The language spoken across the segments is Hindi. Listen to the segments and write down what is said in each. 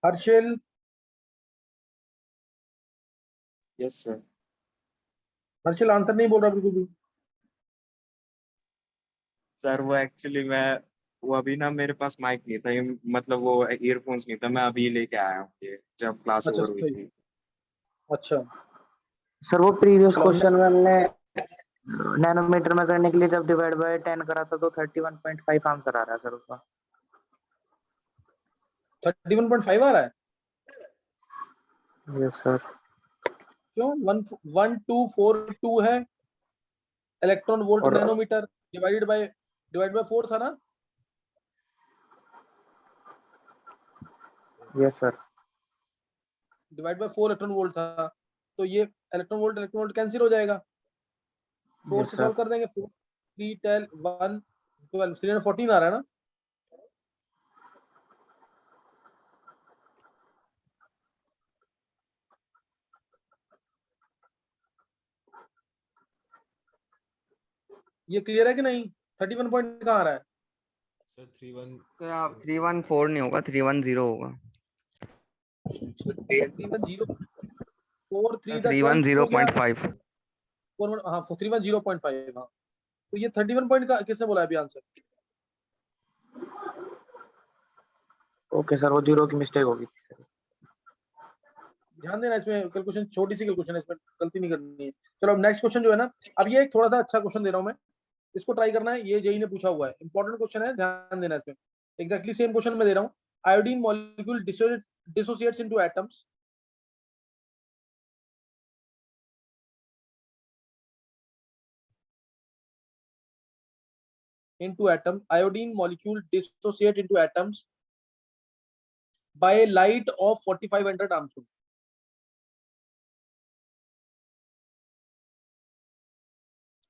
Harsil, yes sir. Harshil answer नहीं बोल रहा बिल्कुल भी। सर वो एक्चुअली वो अभी ना मेरे पास माइक नहीं था, मतलब वो ईयरफोन्स नहीं था, मैं अभी लेके आया हूँ ये जब क्लास अच्छा ओवर हुई सही। थी। अच्छा सर वो प्रीवियस चलो क्वेश्चन में हमने नैनोमीटर में करने के लिए जब डिवाइड बाय 10 करा था तो 31.5 आंसर आ रहा है सर उसका। 31.5 आ रहा है। Yes sir. क्यों? 1242 है इलेक्ट्रॉन वोल्ट और नैनोमीटर, डिवाइड बाय 4 था ना। Yes sir. Divide by 4 electron volt था, तो ये इलेक्ट्रॉन वोल्ट कैंसिल हो जाएगा। 4 यस से सर। सॉल्व कर देंगे। 3 10 1 12 314 आ रहा है ना। ये क्लियर है कि नहीं? 31 पॉइंट कहाँ आ रहा है? सर 31 सर आप 314 नहीं होगा, 310 होगा। 310 4 3 दा 12 हो गया। 310.5। 310.5। हाँ, तो ये 31 पॉइंट का किसने बोला अभी आंसर? ओके सर, वो जीरो की मिस्टेक होगी थी सर। ध्यान देना, इसमें कैलकुलेशन छोटी सी कैलकुलेशन है, इसमें गलती नहीं करनी है। चलो अब नेक्स्ट क्वेश्चन जो है ना, अब ये एक थोड़ा सा अच्छा क्वेश्चन दे रहा हूँ मैं, इसको ट्राई करना है। ये जेई ने पूछा हुआ है, इंपॉर्टेंट क्वेश्चन है, ध्यान देना इसमें। एग्जैक्टली सेम क्वेश्चन मैं दे रहा हूँ। Iodine molecule dissociates into atoms iodine molecule dissociate into atoms by light of 4500 Armstrong.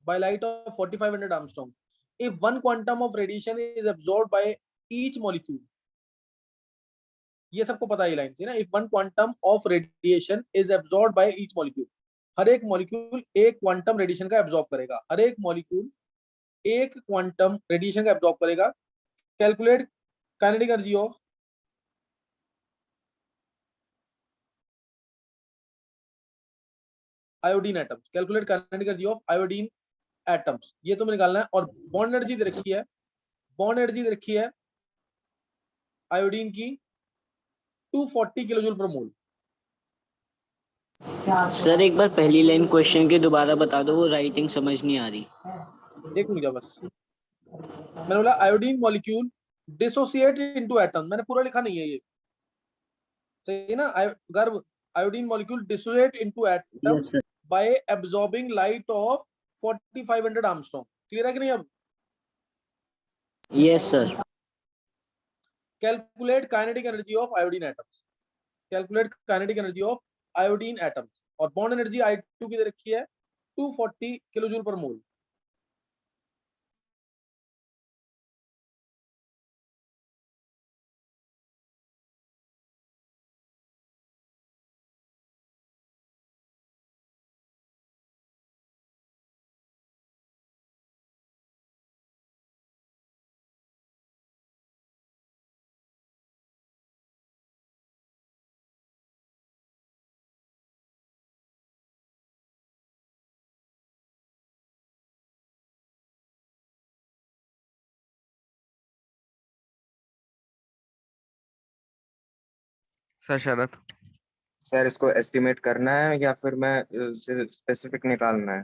By light of 4500 Armstrong, if one quantum of radiation is absorbed by each molecule, ये सबको पता है लाइन से ना, if one quantum of radiation is absorbed by each molecule, हर एक मॉलिक्यूल एक क्वांटम रेडिएशन का एब्जॉर्ब करेगा, हर एक मॉलिक्यूल एक क्वांटम रेडिएशन का एब्जॉर्ब करेगा। Calculate kinetic energy of iodine atoms. Calculate kinetic energy of iodine atoms, ये तुम्हें निकालना है। और बॉन्ड एनर्जी दे रखी है, बॉन्ड एनर्जी दे रखी है आयोडीन की 240 किलो जूल पर मोल। सर एक बार पहली लाइन क्वेश्चन के दोबारा बता दो, वो राइटिंग समझ नहीं आ रही। एक मिनट बस, मैंने बोला iodine molecule dissociate into atom, मैंने पूरा लिखा नहीं है ये, सही ना। गर्भ iodine molecule dissociate into atoms bye absorbing light of 4500 Armstrong. Clear है कि नहीं? अब yes sir. Calculate kinetic energy of iodine atoms. Calculate kinetic energy of iodine atoms, और बॉन्ड एनर्जी I2 की दे रखी है 240 किलो जूल पर मोल। सर शरद। सर इसको एस्टिमेट करना है या फिर मैं स्पेसिफिक निकालना है?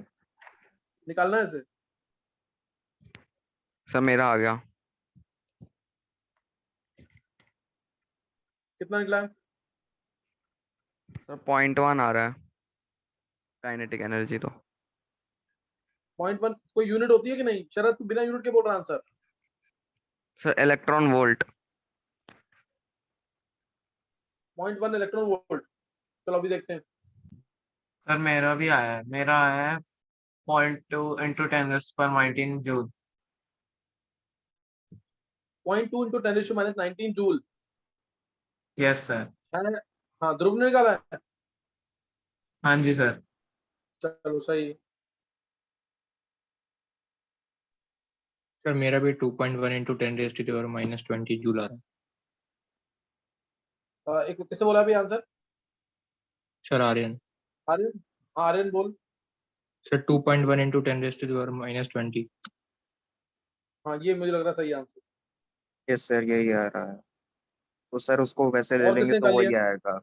निकालना है इसे। सर मेरा आ गया। कितना निकला है? सर 0.1 आ रहा है काइनेटिक एनर्जी तो। 0.1 कोई यूनिट होती है कि नहीं? शरद तू बिना यूनिट के बोल रहा answer. Sir electron volt. 0.1 electron volt. चलो अभी देखते हैं। सर मेरा भी आया है, मेरा आया है 0.2 into 10⁻19 joule. 0.2 into 10⁻19 joule yes sir. है। हाँ, ध्रुव ने निकाला है। हाँ जी सर। चलो सही। सर मेरा भी 2.1 इंटू 10⁻⁻20 जूल आ रहा है। एक किससे बोला अभी आंसर? सर आर्यन। आर्यन, आर्यन बोल। Sir 2.1 into 10⁻⁻20। हाँ ये मुझे लग रहा सही आंसर। यस सर, यही आ रहा है। तो सर उसको वैसे ले और लेंगे किसने तो निकाल लिया? वही आएगा,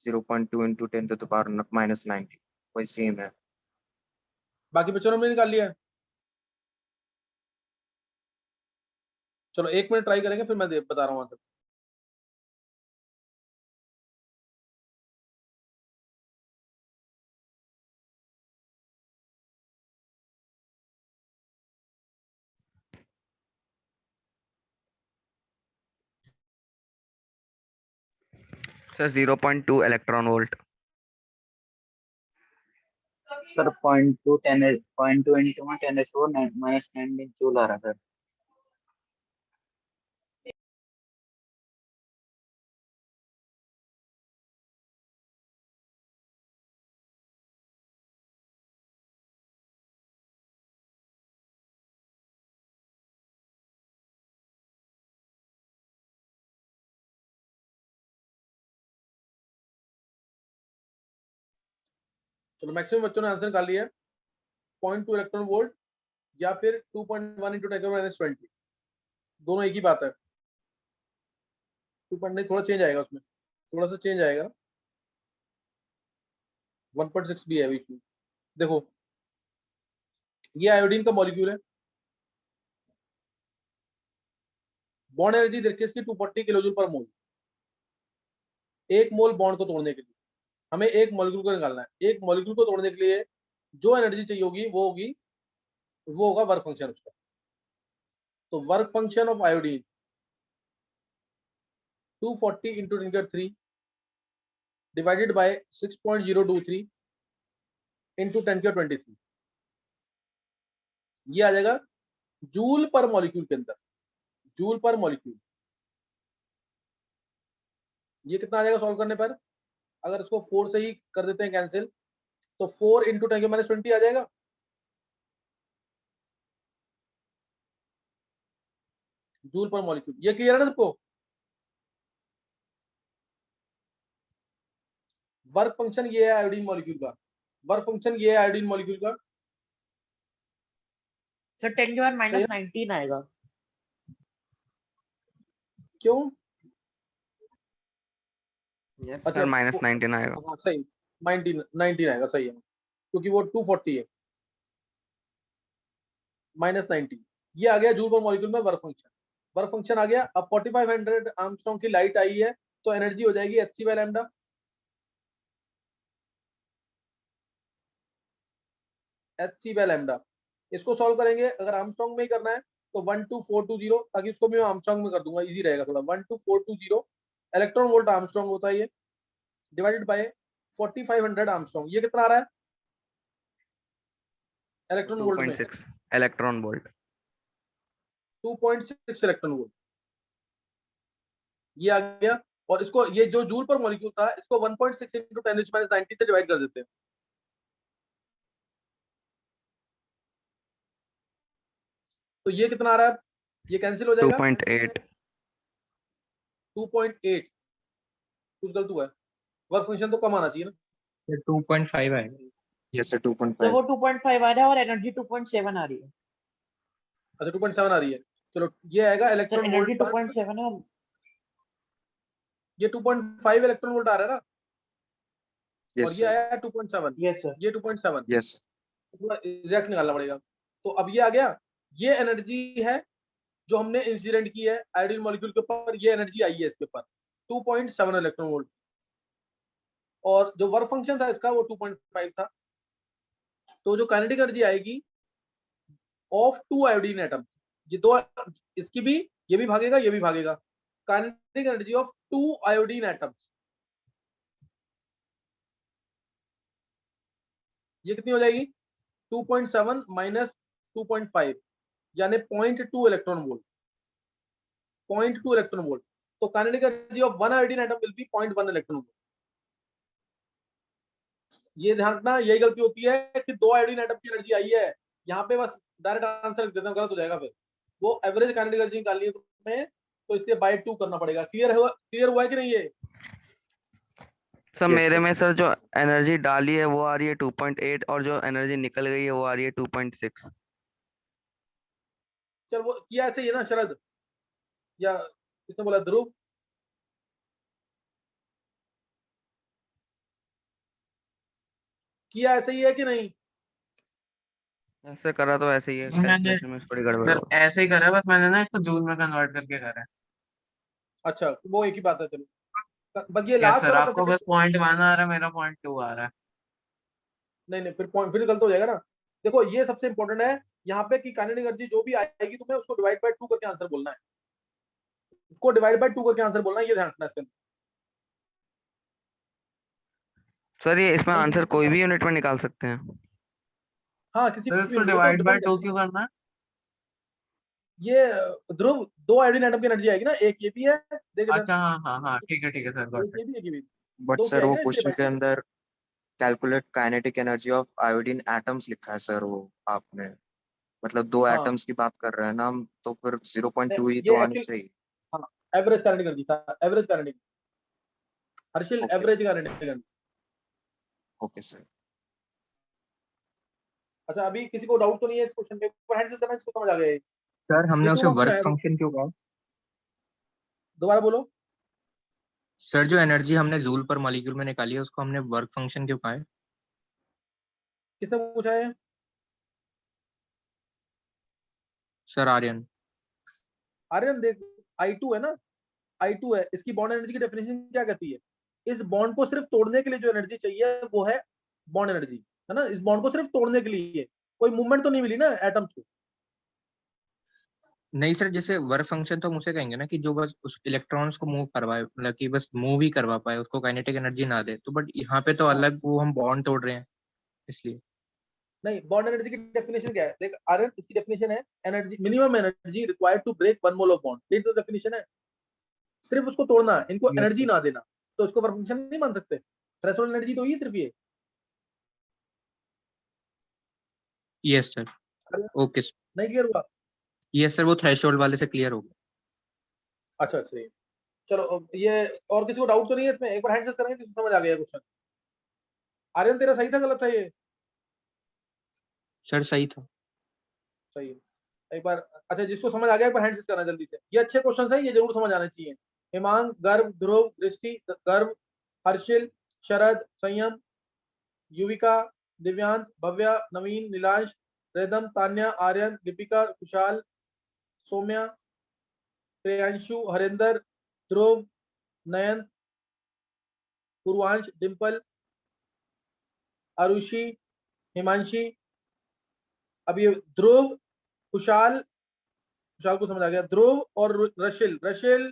0.2 इंटू 10⁻⁻90, वही सेम है। बाकी बच्चों ने निकाल लिया है? चलो 1 मिनट ट्राई करेंगे, फिर मैं बता रहा हूँ answer. Sir 0.2 electron volt. Sir 0.2 into 10⁻⁻⁹ joule आ रहा है सर। चलो मैक्सिमम बच्चों ने आंसर निकाल लिया है। 0.2 इलेक्ट्रॉन वोल्ट या फिर 2.1 इंटू 10⁻20, दोनों एक ही बात है। 2 नहीं, थोड़ा चेंज आएगा उसमें, थोड़ा सा चेंज आएगा। 1.6 भी है बीच में। देखो ये आयोडीन का मॉलिक्यूल है, बॉन्ड एनर्जी देखिए इसकी 240 किलो जूल पर मोल। 1 मोल बॉन्ड को तोड़ने के लिए हमें 1 मॉलिक्यूल को निकालना है। 1 मॉलिक्यूल को तोड़ने के लिए जो एनर्जी चाहिए होगी वो होगा वर्क फंक्शन उसका। तो work function of iodine 240 into 10⁻³ divided by 6.023 into 10⁻23, ये आ जाएगा जूल पर मॉलिक्यूल के अंदर। जूल पर मॉलिक्यूल ये कितना आ जाएगा सॉल्व करने पर? अगर इसको 4 से ही कर देते हैं कैंसिल, तो 4 इंटू 10⁻20 आ जाएगा। जूल पर मॉलिक्यूल, ये क्लियर है ना सबको? वर्क फंक्शन ये है आयोडीन मॉलिक्यूल का, वर्क फंक्शन ये है आयोडीन मॉलिक्यूल का। सर 10⁻⁻19 आएगा। क्यों? यस अच्छा सर -19 आएगा। हाँ सही, 19 आएगा, सही है, क्योंकि वो 240 है। -19 ये आ गया जूल पर मॉलिक्यूल में वर्क फंक्शन। वर्क फंक्शन आ गया। अब 4500 आर्मस्ट्रांग की लाइट आई है, तो एनर्जी हो जाएगी hc/λ। hc/λ इसको सॉल्व करेंगे। अगर आर्मस्ट्रांग में ही करना है तो 12420, ताकि उसको भी मैं आर्मस्ट्रांग में कर दूंगा, इजी रहेगा थोड़ा। 12420 इलेक्ट्रॉन वोल्ट आर्मस्ट्रांग होता है ये, डिवाइडेड बाय 4500 आर्मस्ट्रांग। ये कितना आ रहा है इलेक्ट्रॉन वोल्ट में? 2.6 इलेक्ट्रॉन वोल्ट। 2.6 इलेक्ट्रॉन वोल्ट ये आ गया। और इसको, ये जो जूल पर मॉलिक्यूल था, इसको 1.6 इंटू 10⁻90 से डिवाइड कर देते हैं। तो ये कितना आ रहा है? ये कैंसिल हो जाएगा। 2.8। 2.8 कुछ गलत हुआ है, वर्क फंक्शन तो कम आना चाहिए ना। सर 2.5 आएगा। Yes sir, sir 2.5। वो 2.5 आ रहा है और एनर्जी 2.7 आ रही है। अच्छा 2.7 आ रही है। चलो ये आएगा सर इलेक्ट्रॉन एनर्जी वोल्ट पर। 2.7 है। ये 2.5 इलेक्ट्रॉन वोल्ट आ रहा है ना, और यस ये सर। आया 2.7। Yes sir. ये 2.7 यस। पूरा एग्जैक्ट निकालना पड़ेगा। तो अब ये आ गया, ये एनर्जी है जो हमने इंसिडेंट की है आयोडीन मॉलिक्यूल के ऊपर। ये एनर्जी आई है इसके ऊपर 2.7 इलेक्ट्रॉन वोल्ट, और जो वर्क फंक्शन था इसका वो 2.5 था। तो जो काइनेटिक एनर्जी आएगी ऑफ 2 आयोडीन एटम, ये दो, इसकी भी, ये भी भागेगा, ये भी भागेगा। Kinetic energy of 2 iodine atoms, ये कितनी हो जाएगी? 2.7 माइनस 2.5 यानी 0.2 इलेक्ट्रॉन वोल्ट। 0.2 electron volt. तो kinetic energy of 1 iodine atom will be 0.1 electron volt. ये ध्यान रखना, यही गलती होती है कि 2 आयोडीन एटम की एनर्जी आई है, यहाँ पे बस डायरेक्ट आंसर लिख देता हूं, गलत हो जाएगा फिर। वो एवरेज काइनेटिक एनर्जी निकालनी है तुम्हें, तो इसलिए बाय 2 करना पड़ेगा। क्लियर हुआ है कि नहीं? ये सर Yes, मेरे sir. में सर जो एनर्जी डाली है वो आ रही है 2.8 और जो एनर्जी निकल गई है वो आ रही है 2.6। चल वो किया ऐसे ही है ना शरद, या किसने बोला, ध्रुव? किया ऐसे ही है कि नहीं? ऐसे करा तो ऐसे ही है, मैंने कैलकुलेशन में थोड़ी गड़बड़ सर होगा। ऐसे ही करा है, बस मैंने ना इसको जूल में कन्वर्ट करके करा है। अच्छा वो एक ही बात है, चलो बस ये यस लास्ट सर, वाला आपको बस कंसेप्ट। .1 आ रहा है, मेरा .2 आ रहा है। नहीं नहीं, फिर पॉइंट फिर गलत हो जाएगा ना। देखो ये सबसे इंपॉर्टेंट है यहाँ पे कि काइनेटिक एनर्जी जो भी आएगी तुम्हें उसको डिवाइड बाय 2 करके आंसर बोलना है, उसको डिवाइड बाय 2 करके आंसर बोलना है, ये ध्यान रखना इसके अंदर। सर ये इसमें नहीं आंसर तो कोई भी यूनिट में निकाल सकते हैं? हाँ किसी सर भी इसको यूनिट, ये तो डिवाइड बाय डिपेंड है। 2 क्यों करना है? ये ध्रुव, 2 आयोडीन एटम की एनर्जी आएगी ना, एक ये भी है, देख इधर, अच्छा हाँ हाँ हाँ, ठीक है सर, गॉट एक इट। ये भी, एक ये भी, बट 2 की सर आएगी वो ना, इसलिए क्वेश्चन डिवाइड के कर। अंदर calculate kinetic energy of iodine atoms लिखा है सर, वो आपने मतलब 2 हाँ एटम्स की बात कर रहे हैं ना हम, तो फिर 0.2 ही ये तो आनी एक्चुअल, चाहिए। हाँ एवरेज काइनेटिक एनर्जी था, average kinetic, Harshil okay average sir, kinetic energy. Okay sir. अच्छा अभी किसी को डाउट तो नहीं है इस क्वेश्चन पे, ऊपर हैंड से करना, इसको समझ आ गया ये? सर हमने ये 2 उसे मार्क्स का वर्क है, फंक्शन क्यों कहा? दोबारा बोलो। सर जो एनर्जी हमने जूल पर मॉलिक्यूल में निकाली है उसको हमने वर्क फंक्शन क्यों कहा है? किसने पूछा है? सर आर्यन। आर्यन देख, I2 है ना, I2 है, इसकी बॉन्ड एनर्जी की डेफिनेशन क्या कहती है? इस बॉन्ड को सिर्फ तोड़ने के लिए जो एनर्जी चाहिए वो है बॉन्ड एनर्जी, है ना, इस बॉन्ड को सिर्फ तोड़ने के लिए, कोई मूवमेंट तो नहीं मिली ना एटम्स को। नहीं सर, जैसे वर्क फंक्शन तो हम उसे कहेंगे ना कि जो बस उस इलेक्ट्रॉन्स को मूव करवाए, मतलब कि बस मूव ही करवा पाए, उसको काइनेटिक एनर्जी ना दे। तो बट यहाँ पे तो हाँ अलग वो हम बॉन्ड तोड़ रहे हैं इसलिए। नहीं, बॉन्ड एनर्जी की डेफिनेशन क्या है देख आर्यन, इसकी डेफिनेशन है energy, minimum energy required to break 1 mole of bond, ये तो डेफिनेशन है, सिर्फ उसको तोड़ना है, इनको यस एनर्जी सर। ना देना, तो इसको वर्क फंक्शन नहीं मान सकते, थ्रेशोल्ड एनर्जी तो ही सिर्फ ये। Yes sir. Okay sir. नहीं क्लियर हुआ? यस सर, वो थ्रेशोल्ड वाले से क्लियर हो गया। अच्छा अच्छा चलो ये, और किसी को डाउट तो नहीं है इसमें? एक बार हैंड रेस करेंगे किसी को समझ आ गया क्वेश्चन। आर्यन तेरा सही था गलत था ये? सर सही था। सही है, एक बार, अच्छा जिसको समझ आ गया एक बार हैंड रेस करना जल्दी से, ये अच्छे क्वेश्चन है, ये जरूर समझ आने चाहिए। हिमांग, गर्व, ध्रुव, दृष्टि, गर्व, हर्षिल, शरद, संयम, युविका, दिव्यांत, भव्या, नवीन, नीलांश, रेदम, तान्या, आर्यन, दीपिका, कुशाल, सौम्या, प्रियांशु, हरिंदर, ध्रुव, नयन, पूर्वांश, डिम्पल, आरुषि, हिमांशी, अब ये ध्रुव, कुशाल, कुशाल को समझ आ गया, ध्रुव और रशिल, रशिल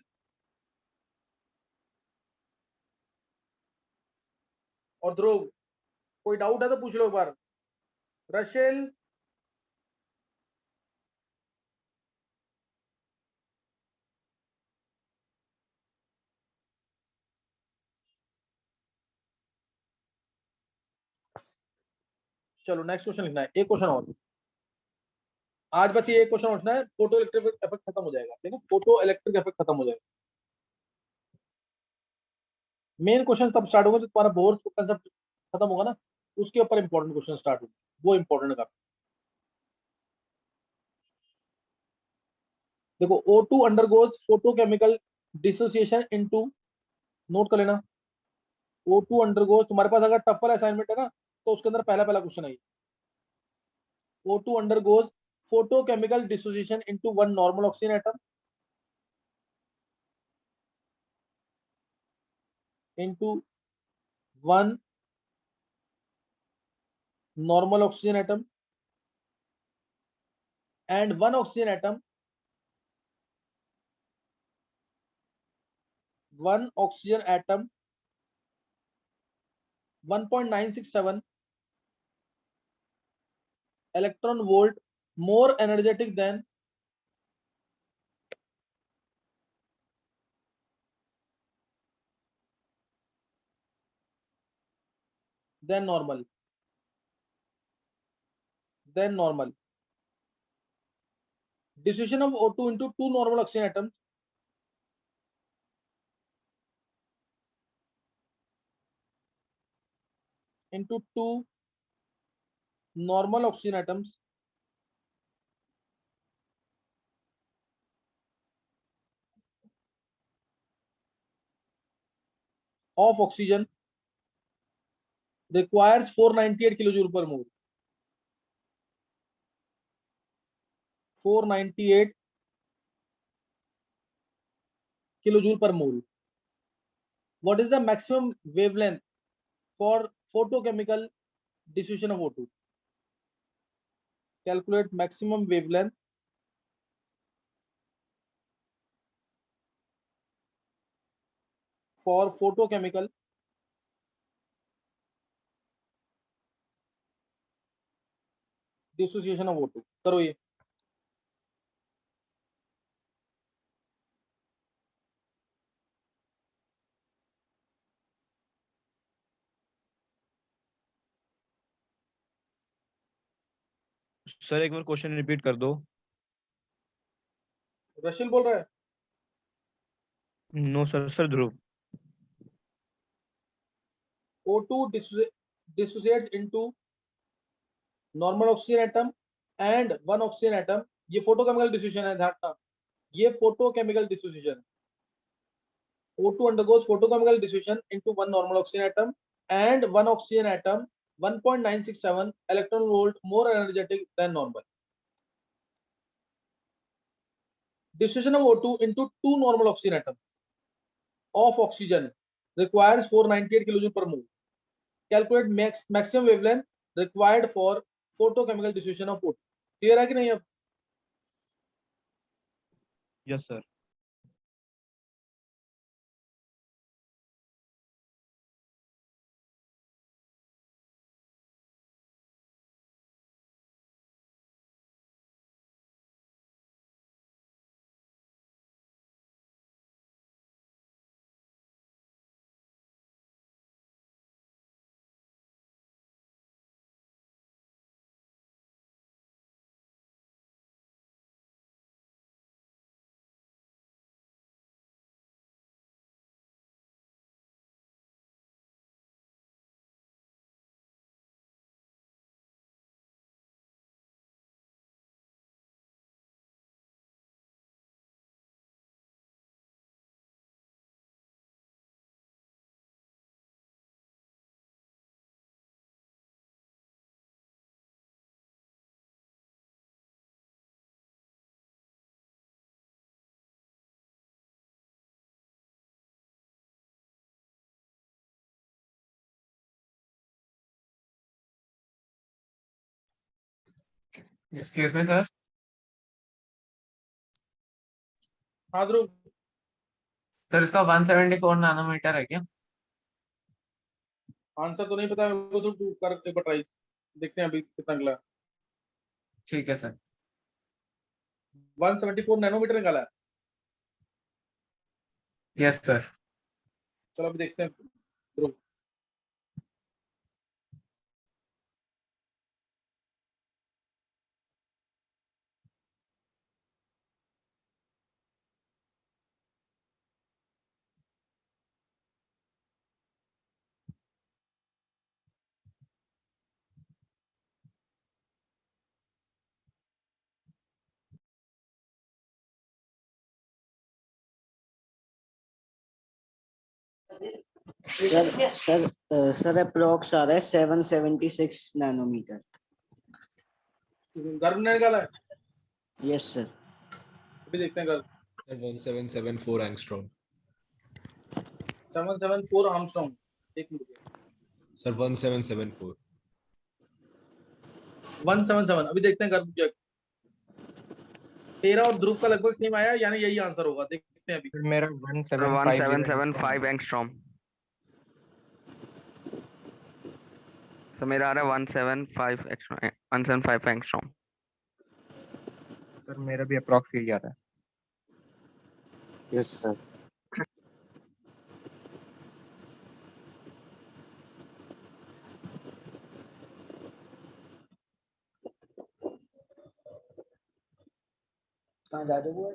और ध्रुव, कोई डाउट है तो पूछ लो एक बार। रशिल, चलो नेक्स्ट क्वेश्चन लिखना है, एक क्वेश्चन और, आज बस ये एक क्वेश्चन उठना है, फोटो इलेक्ट्रिक इफेक्ट खत्म हो जाएगा, ठीक है, फोटो इलेक्ट्रिक इफेक्ट खत्म हो जाएगा। मेन क्वेश्चन तब स्टार्ट होगा जब तुम्हारा बोर कंसेप्ट खत्म होगा ना, उसके ऊपर इंपॉर्टेंट क्वेश्चन स्टार्ट होगा, वो इंपॉर्टेंट है काफी। देखो O2 undergoes photochemical dissociation into, note कर लेना, O2 अंडरगोज, तुम्हारे पास अगर टफ वाला असाइनमेंट है ना तो उसके अंदर पहला पहला क्वेश्चन है ये। O2 undergoes photochemical dissociation into one normal oxygen atom, into one normal oxygen atom, and one oxygen atom, one oxygen atom 1.967 electron volt more energetic than normal, than normal. Dissociation of O2 into two normal oxygen atoms into 2 normal oxygen atoms of oxygen requires 498 kilojoule per mole. 498 kilojoule per mole. What is the maximum wavelength for photochemical dissociation of O2? Calculate maximum wavelength for photochemical dissociation of O2. करो ये. सर एक बार क्वेश्चन रिपीट कर दो. रशिल बोल रहा है. No sir. Sir Dhruv. O2 dissociates into normal oxygen atom and one oxygen atom. ये photochemical dissociation है, ध्यान रखना. ये photochemical dissociation. O2 undergoes photochemical dissociation into one normal oxygen atom and one oxygen atom 1.967 electron volt more energetic than normal. Dissociation of O2 into two normal oxygen atoms of oxygen requires 498 kilojoule per mole. Calculate maximum wavelength required for photochemical dissociation of O2. Clear है कि नहीं अब? Yes sir. Excuse me, sir. हाँ ध्रुव. सर इसका 174 नैनोमीटर है क्या? आंसर तो नहीं पता मेरे को, तो तू कर एक बार ट्राई. देखते हैं अभी कितना निकला. ठीक है सर. 174 नैनोमीटर निकाला है. Yes sir. चलो अभी देखते हैं ध्रुव. सर अप्रोक्स आ रहा है 776 नैनोमीटर. गर्भ ने निकाला है. Yes sir. अभी देखते हैं गर्भ. Sir, 1774 angstrom. 774 आर्मस्ट्रॉन्ग. एक मिनट. Sir, 1774. 177. अभी देखते हैं गर्भ क्या. तेरा और ध्रुव का लगभग सेम आया, यानी यही आंसर होगा. देखते हैं अभी. फिर मेरा 1750 1775 एंगस्ट्रॉम. तो मेरा आ रहा है 175 एंगस्ट्रॉम. सर मेरा भी अप्रॉक्स यही आ रहा है. Yes sir. कहाँ जा रहे हो?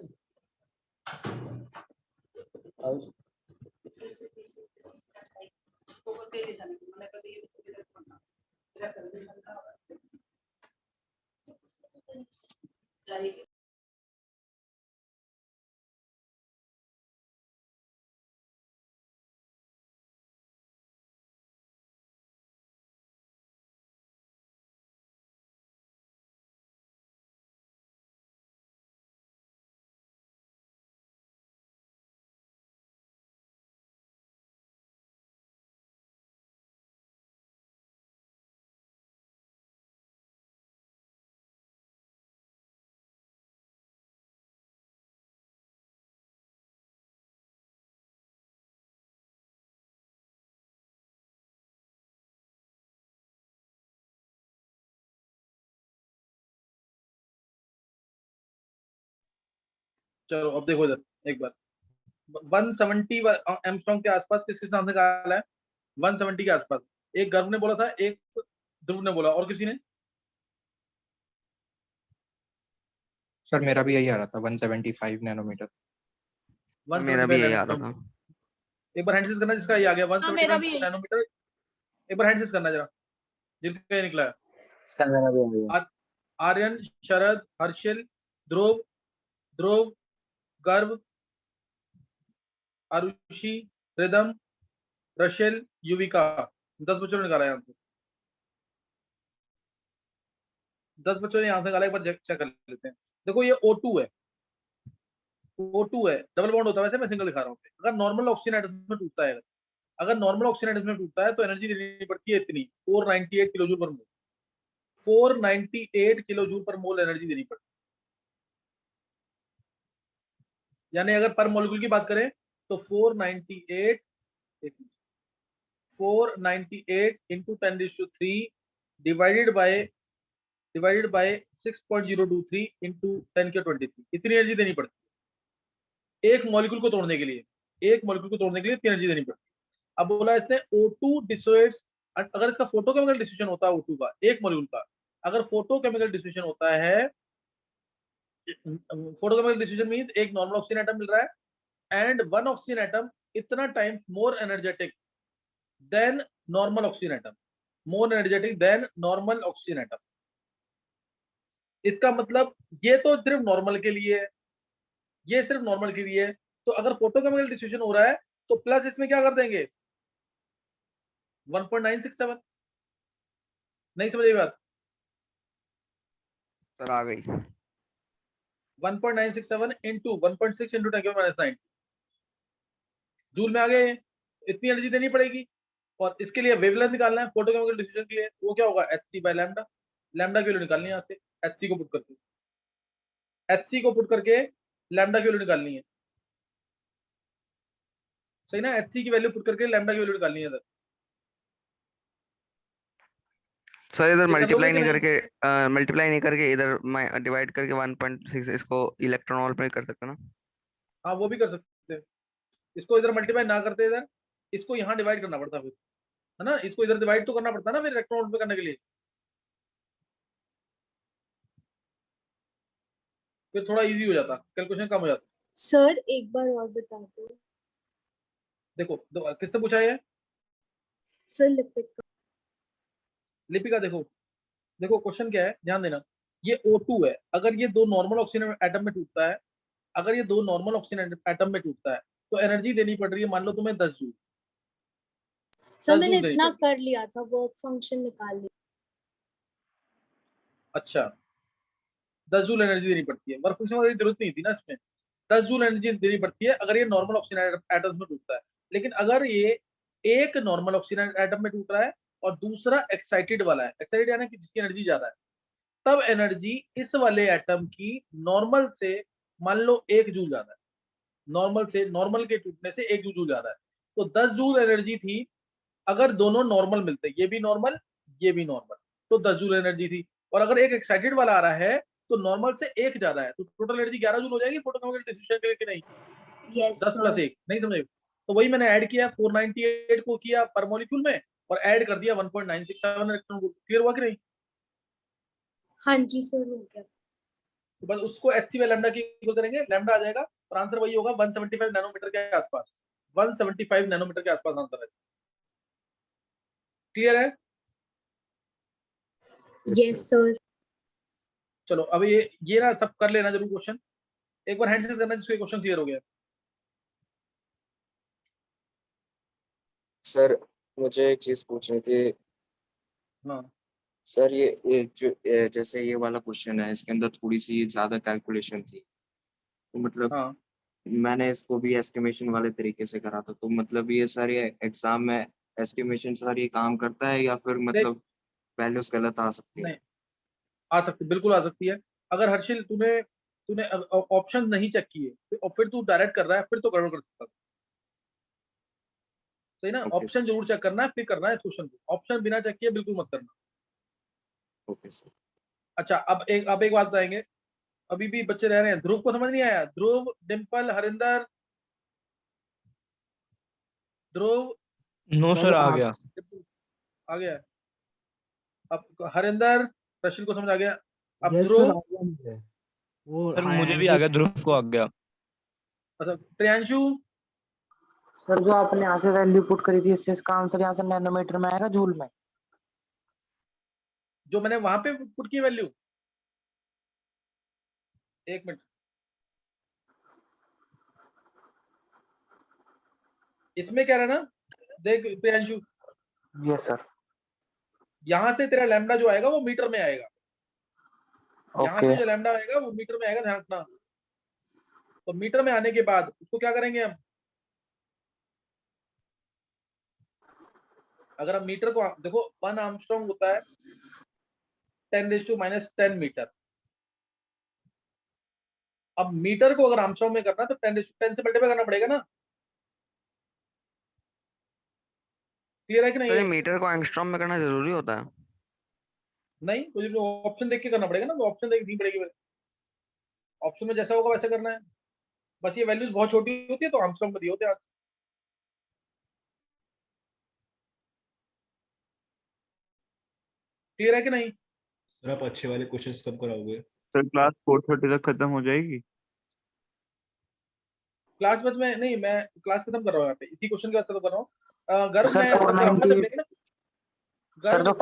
चलो अब देखो इधर एक बार 170 एंगस्ट्रॉम के आसपास किसके साथ निकाला है? 170 के आसपास। एक गर्भ ने बोला था, एक ध्रुव ने बोला, और किसी ने? सर मेरा भी यही आ रहा था 175 नैनोमीटर। मेरा भी यही आ रहा 175 था। एक बार हैंडसेस करना जिसका ये आ गया हाँ, मेरा 175 भी यही। नैनोमीटर। एक बार हैंडसेस करना जरा जिनका ये निकला है। सर मेरा भी आ गया। आर्यन, शरद, हर्षिल, ध्रुव, ध्रुव, गर्भ, आरुषि, रिदम, रशिल, युविका। 10 बच्चों ने निकाला है आंसर। 10 बच्चों ने आंसर निकाला। एक बार चेक कर लेते हैं। देखो ये O2 है, O2 है, डबल बॉन्ड होता है, वैसे मैं सिंगल दिखा रहा हूँ। अगर नॉर्मल ऑक्सीजन एटम में टूटता है, अगर नॉर्मल ऑक्सीजन एटम में टूटता है तो एनर्जी देनी पड़ती है इतनी 498 किलो जूल पर मोल। 498 किलो जूल पर मोल एनर्जी देनी पड़ती है। यानी अगर पर मॉलिक्यूल की बात करें तो 498 into 10⁻³ डिवाइडेड बाय 6.023 into 10⁻23 इतनी एनर्जी देनी पड़ती है एक मॉलिक्यूल को तोड़ने के लिए। एक मॉलिक्यूल को तोड़ने के लिए इतनी एनर्जी देनी पड़ती है। अब बोला इसने O2 डिसोसिएट्स, अगर इसका फोटोकेमिकल डिस्ट्रीब्यूशन होता है O2 का, एक मॉलिक्यूल का अगर फोटोकेमिकल डिस्ट्रीब्यूशन होता है, फोटोकेमिकल डिस्ट्रीब्यूशन मींस एक नॉर्मल ऑक्सीजन एटम मिल रहा है एंड वन ऑक्सीजन एटम इतना time more energetic than normal oxygen atom, more energetic than normal oxygen atom. इसका मतलब ये तो सिर्फ नॉर्मल के लिए है, ये सिर्फ नॉर्मल के लिए है। तो अगर फोटोकेमिकल डिस्ट्रीब्यूशन हो रहा है तो प्लस इसमें क्या कर देंगे 1.967। नहीं समझ ये बात? सर आ गई। 1.967 into 1.6 into 10⁻⁹ जूल में आ गए। इतनी एनर्जी देनी पड़ेगी और इसके लिए वेवलेंथ निकालना है फोटोकेमिकल डिफ्यूजन के लिए। वो क्या होगा hc/λ। लैम्डा की वैल्यू निकालनी है यहाँ से, hc को पुट करके, hc को पुट करके लैम्डा की वैल्यू निकालनी है। सही ना? hc की वैल्यू पुट करके लैम्डा की वैल्यू निकालनी है इधर। सर इधर ये कर लोगे मल्टीप्लाई कि नहीं नहीं? करके मल्टीप्लाई नहीं करके इधर डिवाइड करके 1.6 इसको इलेक्ट्रॉन वोल्ट में कर सकते ना? हाँ वो भी कर सकते हैं। इसको इधर मल्टीप्लाई ना करते, इधर इसको यहाँ डिवाइड करना पड़ता फिर, है ना? इसको इधर डिवाइड तो करना पड़ता है ना फिर इलेक्ट्रॉन वोल्ट में करने के लिए। फिर थोड़ा इजी हो जाता, कैलकुलेशन कम हो जाता। सर एक बार और बता दो। देखो किससे पूछा है? सर लिपिक लिपिका देखो, देखो क्वेश्चन क्या है, ध्यान देना। ये O2 है, अगर ये दो नॉर्मल ऑक्सीजन एटम में टूटता है, अगर ये दो नॉर्मल ऑक्सीजन एटम में टूटता है तो एनर्जी देनी पड़ रही है, मान लो तुम्हें 10 जूल। सर 10 मैंने जूल देनी इतना पड़ेगी। कर लिया था, वर्क फंक्शन निकाल लिया। अच्छा 10 जूल एनर्जी देनी पड़ती है, वर्क फंक्शन वाली जरूरत नहीं थी ना इसमें। 10 जूल एनर्जी देनी पड़ती है अगर ये नॉर्मल ऑक्सीजन एटम में टूटता है। लेकिन अगर ये एक नॉर्मल ऑक्सीजन एटम में टूट रहा है और दूसरा एक्साइटेड वाला है, एक्साइटेड यानी कि जिसकी एनर्जी ज्यादा है, तब एनर्जी इस वाले एटम की नॉर्मल से मान लो 1 जूल ज्यादा है। नॉर्मल से, नॉर्मल के टूटने से 1 जूल ज्यादा है। तो 10 जूल एनर्जी थी अगर दोनों नॉर्मल मिलते, ये भी नॉर्मल ये भी नॉर्मल, तो 10 जूल एनर्जी थी। और अगर एक एक्साइटेड वाला आ रहा है तो नॉर्मल से 1 ज्यादा है, तो टोटल एनर्जी 11 जूल हो जाएगी फोटोकेमिकल डिफ्यूजन के लिए कि नहीं? यस 10 + 1 नहीं समझे? तो वही मैंने ऐड किया, 498 को किया पर मॉलिक्यूल में और ऐड कर दिया 1.967 इलेक्ट्रॉन वोल्ट। क्लियर हुआ कि नहीं? हाँ जी सर हो गया। तो बस उसको hc/λ की इक्वल करेंगे, लैम्डा आ जाएगा और आंसर वही होगा 175 नैनोमीटर के आसपास। 175 नैनोमीटर के आसपास आंसर है। क्लियर है? Yes sir. चलो अब ये ना सब कर लेना जरूर क्वेश्चन, एक बार हैंड रेज करना जिसको क्वेश्चन क्लियर हो गया। सर मुझे एक चीज पूछनी थी हाँ सर, ये जो जैसे ये वाला क्वेश्चन है इसके अंदर थोड़ी सी ज्यादा कैलकुलेशन थी, तो मतलब हाँ मैंने इसको भी एस्टिमेशन वाले तरीके से करा था, तो मतलब ये सर ये एग्जाम में एस्टिमेशन सर ये काम करता है या फिर देख, मतलब वैल्यूज गलत आ सकती है? नहीं आ सकती, बिल्कुल आ सकती है। अगर हर्षिल तूने तूने ऑप्शन नहीं चेक किए और फिर तू डायरेक्ट कर रहा है, फिर तो गड़बड़ कर सकता है। सही ना? ओके ऑप्शन जरूर चेक करना है, फिर करना है क्वेश्चन को। ऑप्शन बिना चेक किए बिल्कुल मत करना। Okay sir. अच्छा अब एक बात बताएंगे, अभी भी बच्चे रह रहे हैं। ध्रुव को समझ नहीं आया? ध्रुव, डिम्पल, हरिंदर, ध्रुव नो सर आ गया। आ गया। अब हरिंदर, रशिल को समझ आ गया। अब यस ध्रुव, सर, आ गया मुझे। वो सर मुझे भी आ गया, ध्रुव को आ गया। अच्छा प्रियांशु, सर जो आपने यहाँ से वैल्यू पुट करी थी, इसका आंसर यहाँ से नैनोमीटर में आएगा, जूल में? जो मैंने वहां पे पुट की वैल्यू, एक मिनट, इसमें क्या रहना, देख प्रियांशु, यस सर। यहाँ से तेरा लैम्डा जो आएगा वो मीटर में आएगा। यहाँ ओके से जो लैम्डा आएगा वो मीटर में आएगा, ध्यान रखना। तो मीटर में आने के बाद उसको क्या करेंगे हम, अगर हम मीटर को देखो, 1 आर्मस्ट्रॉन्ग होता है 10⁻⁻10 मीटर। अब मीटर को अगर आर्मस्ट्रॉन्ग में करना है तो 10⁻10 से मल्टीप्लाई करना पड़ेगा ना। क्लियर है कि नहीं? सर ये मीटर को एंगस्ट्रॉम में करना जरूरी होता है? नहीं, मुझे ऑप्शन देख के करना पड़ेगा ना, तो ऑप्शन देखनी पड़ेगी मेरे। ऑप्शन में जैसा होगा वैसे करना है। बस ये वैल्यूज बहुत छोटी होती है तो आर्मस्ट्रॉन्ग में दिए होते हैं। क्लियर है कि नहीं? सर आप अच्छे वाले क्वेश्चंस कब कराओगे? सर क्लास 4:30 तक खत्म हो जाएगी। क्लास बस में नहीं, मैं क्लास खत्म कर रहा हूँ यहाँ पे, इसी क्वेश्चन के वास्ते तो कर रहा हूँ। गर्व सर मैं तब कराऊंगा जब लेंगे ना। सर जो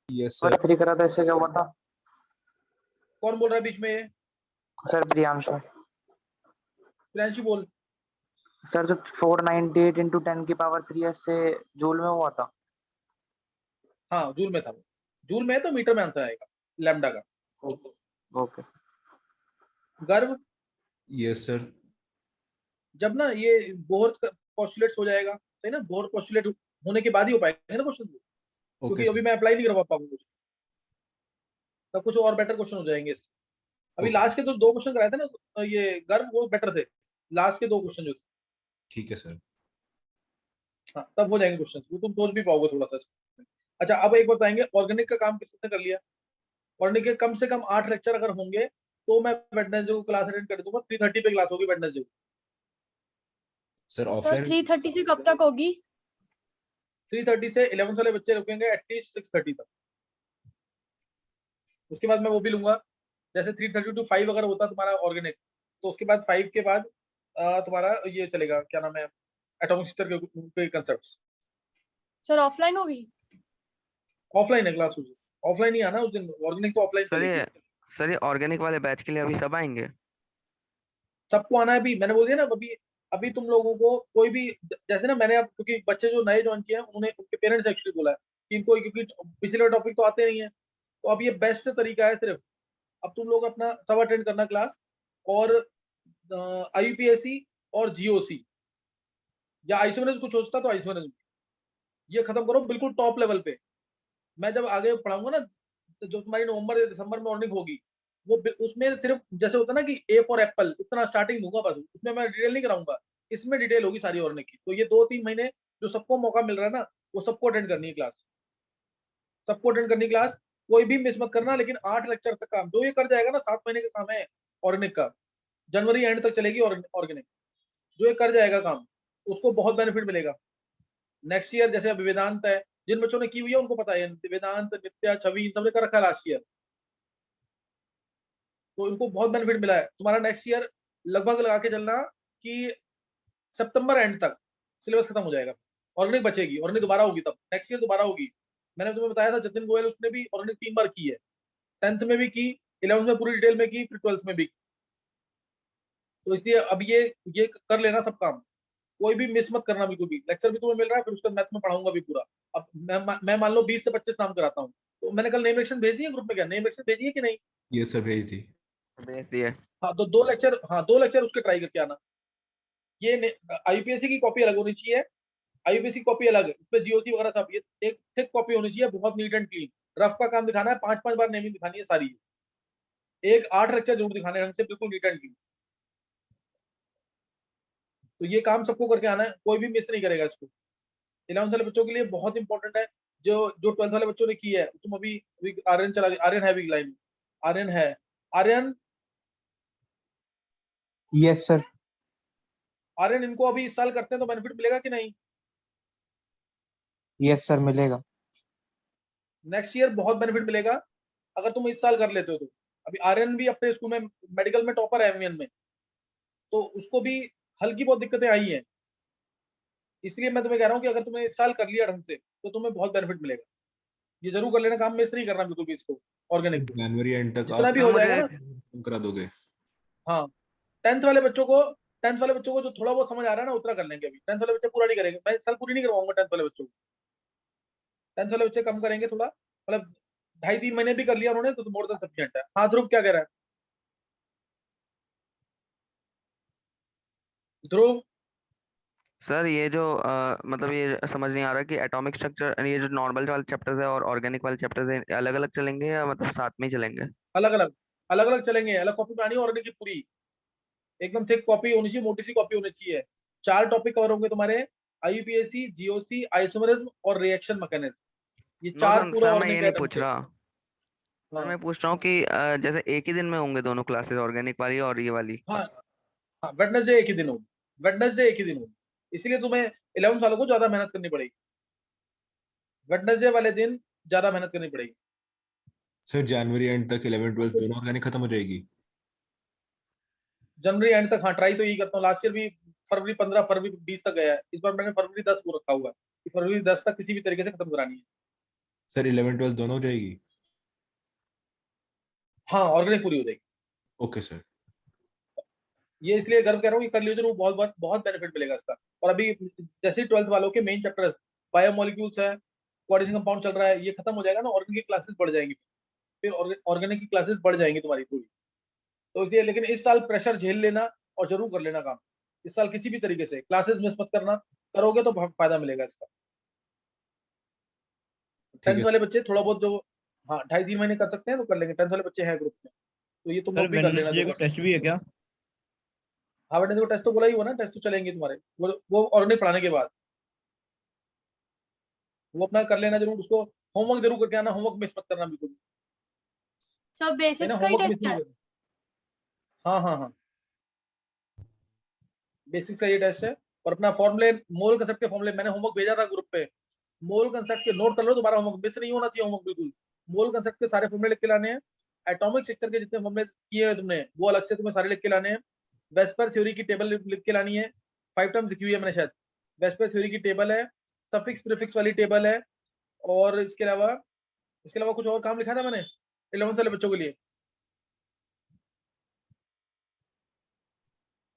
यस सर। 3 करा था, इससे क्या हुआ था? कौन बोल रहा है बीच में? ये सर प्रियांशु। प्रियांशु बोल। सर जो 498 इंटू 10 की पावर 3 से जूल में हुआ था। हाँ जूल में था, जूल में है तो मीटर में आंसर आएगा लैम्डा का। ओके गर्व, यस सर। जब ना ये बोहर पोस्टुलेट्स हो जाएगा, सही ना, बोहर पोस्टुलेट होने के बाद ही हो पाएगा ना क्वेश्चन, क्योंकि अभी मैं अप्लाई नहीं करवा पाऊंगा कुछ, तब कुछ और बेटर क्वेश्चन हो जाएंगे इससे। अभी लास्ट के तो 2 क्वेश्चन कराए थे ना ये गर्व, वो बेटर थे। लास्ट के 2 क्वेश्चन जो थे, ठीक है सर। हाँ तब हो जाएंगे क्वेश्चन, वो तुम सोच भी पाओगे थोड़ा सा इसमें। अच्छा अब एक बताएंगे, ऑर्गेनिक का काम किसने कर लिया? ऑर्गेनिक के कम से कम 8 लेक्चर अगर होंगे तो मैं वेडनेसडे को क्लास अटेंड कर दूंगा। 3:30 पे क्लास होगी वेडनेसडे को। सर सर ऑफलाइन 3:30 से कब तक होगी? 3:30 से 11 वाले बच्चे रुकेंगे एटलीस्ट 6:30 तक। उसके बाद मैं वो भी लूंगा, जैसे 3:30 to 5 अगर होता तुम्हारा ऑर्गेनिक, तो उसके बाद 5 के बाद तुम्हारा ये चलेगा, क्या नाम है, एटॉमिक स्ट्रक्चर के कंसेप्ट्स। सर ऑफलाइन होगी? ऑफलाइन है क्लास, उस ऑफलाइन ही आना उस दिन, ऑर्गेनिक तो ऑफलाइन चलेगी। सर ये ऑर्गेनिक वाले बैच के लिए अभी सब आएंगे? सबको आना है। अभी मैंने बोल दिया ना, अभी अभी तुम लोगों को कोई भी, जैसे ना मैंने अब, क्योंकि बच्चे जो नए ज्वाइन किए हैं उन्हें उनके पेरेंट्स एक्चुअली बोला है कि इनको, क्योंकि पिछले टॉपिक तो आते नहीं है, तो अब ये बेस्ट तरीका है सिर्फ, अब तुम लोग अपना सब अटेंड करना क्लास, और IUPAC और GOC या आइसोमेरिज कुछ सोचता तो आइसोमेरिज ये खत्म करो बिल्कुल टॉप लेवल पे। मैं जब आगे पढ़ाऊंगा ना, तो जो तुम्हारी नवंबर या दिसंबर में अर्निंग होगी, वो उसमें सिर्फ जैसे होता है ना कि A फॉर एप्पल, इतना स्टार्टिंग दूंगा बस, उसमें मैं डिटेल नहीं कराऊंगा, इसमें डिटेल होगी सारी अर्निंग की। तो ये 2-3 महीने जो सबको मौका मिल रहा है ना, वो सबको अटेंड करनी है क्लास, सबको अटेंड करनी क्लास, कोई भी मिस मत करना। लेकिन 8 लेक्चर तक काम जो ये कर जाएगा ना, 7 महीने का काम है ऑर्गेनिक का, जनवरी एंड तक चलेगी ऑर्गेनिक, जो ये कर जाएगा काम उसको बहुत बेनिफिट मिलेगा नेक्स्ट ईयर। जैसे अभी वेदांत है, जिन बच्चों ने की हुई है उनको पता है, वेदांत, नित्या, छवि, इन सबने कर रखा है लास्ट ईयर, तो इनको बहुत बेनिफिट मिला है। तुम्हारा नेक्स्ट ईयर लगभग लगा के चलना कि सितंबर एंड तक सिलेबस खत्म हो जाएगा ऑर्गेनिक बचेगी, ऑर्गेनिक दोबारा होगी, तब नेक्स्ट ईयर दोबारा होगी। मैंने तुम्हें बताया था जतिन गोयल, उसने भी ऑर्गेनिक 3 बार की है, 10th में भी की, 11th में पूरी डिटेल में की, फिर 12th में भी की। तो इसलिए अब ये कर लेना सब काम, कोई भी मिस मत करना बिल्कुल भी। लेक्चर भी तुम्हें मिल रहा है, फिर उसका मैथ में पढ़ाऊंगा भी पूरा। अब मैं मान लो 20 से 25 नाम कराता हूँ, तो मैंने कल नेम रिएक्शन भेज दी है ग्रुप में, क्या नेम रिएक्शन भेजी है कि नहीं? यस सर, भेज दी। भेज दिए। हाँ तो 2 लेक्चर उसके ट्राई करके आना। ये आईपीएससी की कॉपी अलग होनी चाहिए, आईपीएससी की कॉपी अलग है, इसमें जीओसी वगैरह सब, ये एक थिक कॉपी होनी चाहिए, बहुत नीट एंड क्लीन। रफ का काम दिखाना है, 5-5 बार नेमिंग दिखानी है सारी, एक 8 लेक्चर जरूर दिखाने हैं ढंग से, बिल्कुल नीट एंड क्लीन। तो ये काम सबको करके आना है, कोई भी मिस नहीं करेगा इसको। 11th वाले बच्चों के लिए बहुत इंपॉर्टेंट है, जो 12th वाले बच्चों ने की है। तुम अभी आर्यन चला गया, आर्यन है अभी लाइन में, आर्यन है, आर्यन यस सर। आर्यन इनको अभी इस साल करते हैं तो बेनिफिट मिलेगा कि नहीं? यस सर, मिलेगा। नेक्स्ट ईयर बहुत बेनिफिट मिलेगा अगर तुम इस साल कर लेते हो तो। अभी आर्यन भी अपने स्कूल में मेडिकल में टॉपर है एमवीएन में, तो उसको भी हल्की बहुत दिक्कतें आई हैं, इसलिए मैं तुम्हें कह रहा हूँ कि अगर तुमने इस साल कर लिया ढंग से तो तुम्हें बहुत बेनिफिट मिलेगा। ये जरूर कर लेना, काम मिस नहीं करना बिल्कुल भी इसको, ऑर्गेनिक को जनवरी एंड तक जितना आप भी सर हो जाएगा मुझे ना। खत्म करा दोगे? हाँ, 10th वाले बच्चों को 10th वाले बच्चों को जो थोड़ा बहुत समझ आ रहा है ना उतना कर लेंगे। अभी 10th वाले बच्चे पूरा नहीं करेंगे, मैं इस साल पूरी नहीं करवाऊंगा 10th वाले बच्चों को। 10th वाले बच्चे कम करेंगे थोड़ा, मतलब 2.5-3 महीने भी कर लिया उन्होंने तो मोर देन सफिशिएंट है। हाँ ध्रुव क्या कह रहा है? ध्रुव सर ये जो मतलब ये समझ नहीं आ रहा कि एटॉमिक स्ट्रक्चर, ये जो नॉर्मल वाले चैप्टर्स है और ऑर्गेनिक वाले चैप्टर्स है, अलग अलग चलेंगे या मतलब साथ में ही चलेंगे? अलग अलग, अलग अलग चलेंगे, अलग कॉपी बनानी है ऑर्गेनिक की पूरी, एकदम थिक कॉपी होनी चाहिए, मोटी सी कॉपी होनी चाहिए। 4 टॉपिक कवर होंगे तुम्हारे, आईयूपीएसी, जीओसी, आइसोमेरिज्म और रिएक्शन मैकेनिज्म, ये नो 4 सर, पूरा सर मैं ये ऑर्गेनिक नहीं है ढंग पूछ से। रहा। सर हाँ मैं पूछ रहा हूँ कि जैसे एक ही दिन में होंगे दोनों क्लासेस, ऑर्गेनिक वाली और ये वाली? हाँ हाँ, वेडनेसडे एक ही दिन होगी, वेडनेसडे एक ही दिन होगी, इसलिए तुम्हें 11th वालों को ज्यादा मेहनत करनी पड़ेगी, वेडनेसडे वाले दिन ज्यादा मेहनत करनी पड़ेगी। सर जनवरी एंड तक 11 12 दोनों ऑर्गेनिक खत्म हो जाएगी? जनवरी एंड तक, हाँ ट्राई तो यही करता हूँ। लास्ट ईयर भी फरवरी 15, फरवरी 20 तक गया है, इस बार मैंने फरवरी 10 को रखा हुआ है कि फरवरी 10 तक किसी भी तरीके से खत्म करानी है। सर 11 12 दोनों हो जाएगी? हाँ ऑर्गेनिक पूरी हो जाएगी। Okay sir. ये इसलिए गर्व कह रहा हूँ, ये कर लीजिए जरूर, बहुत बहुत बहुत बेनिफिट मिलेगा इसका। और अभी जैसे 12th वालों के मेन चैप्टर बायोमोलिक्यूल्स है, कोऑर्डिनेशन कंपाउंड चल रहा है, ये खत्म हो जाएगा ना, ऑर्गेनिक की क्लासेस बढ़ जाएंगी, फिर ऑर्गेनिक की क्लासेस बढ़ जाएंगी तुम्हारी पूरी। तो इसलिए लेकिन इस साल प्रेशर झेल लेना और जरूर कर लेना काम इस साल, किसी भी तरीके से क्लासेस मिस मत करना, करोगे तो बहुत फायदा मिलेगा इसका। ठीक 10th है वाले बच्चे थोड़ा बहुत जो, हाँ 2.5-3 महीने कर सकते हैं तो कर लेंगे, 10th वाले बच्चे हैं ग्रुप में, तो ये तुम सर लोग भी कर लेना वेडनेसडे जो को कर टेस्ट सकते भी है क्या? हो। हाँ बेटे, टेस्ट तो बोला ही हुआ ना, टेस्ट तो चलेंगे तुम्हारे, वो ऑर्गेनिक पढ़ाने के बाद वो अपना कर लेना जरूर, उसको होमवर्क जरूर करके आना, होमवर्क मिस मत करना बिल्कुल भी। सब है ना, बेसिक्स का ही होमवर्क मिस टेस्ट नहीं है? करना। हाँ हाँ हाँ, बेसिक्स का ये टेस्ट है। और अपना फॉर्मूले, मोल कंसेप्ट के फॉर्मूले मैंने होमवर्क भेजा था ग्रुप पे, मोल कंसेप्ट के नोट कर लो, दोबारा होमवर्क मिस नहीं होना चाहिए, होमवर्क बिल्कुल। मोल कंसेप्ट के सारे फॉर्मूले लिख के लाने हैं, एटॉमिक स्ट्रक्चर के जितने फॉर्मूले किए हैं तुमने वो अलग से तुम्हें सारे लिख के लाने हैं, वेस्पर थ्योरी की टेबल लिख के लानी है, 5 टर्म्स लिखी हुई है मैंने शायद, वेस्पर थ्योरी की टेबल है, सफिक्स प्रीफिक्स वाली टेबल है, और इसके अलावा कुछ और काम लिखा था मैंने 11th वाले बच्चों के लिए,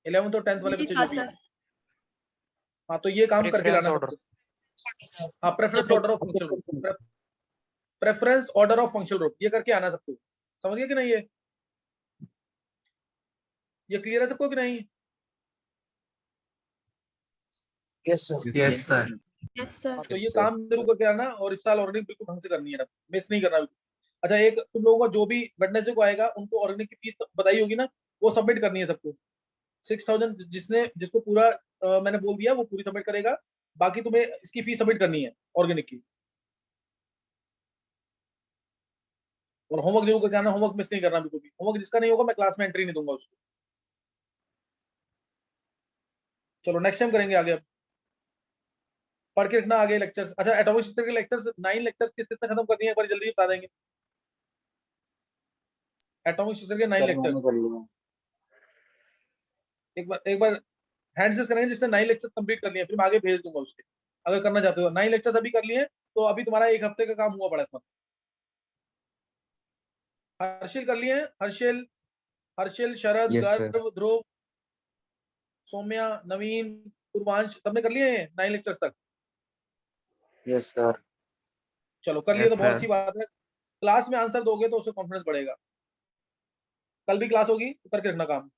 11th और 10th वाले जी बच्चे हाँ जो भी हैं। सर। हाँ तो ये काम करके लाना सबको। हाँ preference order of functional group, preference order of functional group, ये करके आना सबको। समझ गए कि नहीं? ये क्लियर है सबको कि नहीं? Yes sir. Yes sir. Yes sir. हाँ, तो ये काम जरूर करके आना, और इस साल ऑर्गेनिक बिल्कुल ढंग से करनी है, मिस नहीं करना। अच्छा, एक तुम लोगों का जो भी वेडनेसडे को आएगा उनको ऑर्गेनिक की फीस बताई होगी ना, वो सबमिट करनी है सबको। 6000 जिसको पूरा मैंने बोल दिया वो पूरी सबमिट करेगा, बाकी तुम्हें इसकी फीस सबमिट करनी है ऑर्गेनिक की। और होमवर्क जरूर करके आना, होमवर्क मिस नहीं करना बिल्कुल भी, होमवर्क जिसका नहीं होगा मैं क्लास में एंट्री नहीं दूंगा उसको। चलो नेक्स्ट टाइम करेंगे आगे, अब पढ़ के रखना आगे लेक्चर्स। अच्छा, एटॉमिक स्ट्रक्चर के लेक्चर्स 9 लेक्चर्स किस किस ने खत्म कर दिए एक बार जल्दी बता देंगे? एटॉमिक स्ट्रक्चर के 9 लेक्चर एक बार हैंड से करेंगे जिसने 9 लेक्चर कंप्लीट कर लिए, फिर मैं आगे भेज दूंगा उसके। अगर करना चाहते हो। 9 लेक्चर्स अभी कर लिए, तो अभी तुम्हारा 1 हफ्ते का काम हुआ पड़ा इसमें। हर्षिल कर लिए हैं? हर्षिल, शरद, Yes, sir. गर्व, ध्रुव, सौम्या, नवीन, पूर्वांश, सबने कर लिए हैं 9 लेक्चर्स तक? Yes, sir. चलो कर लिए यस तो बहुत सर अच्छी बात है। क्लास में आंसर दोगे तो उससे कॉन्फिडेंस बढ़ेगा। कल भी क्लास होगी तो करके रखना काम।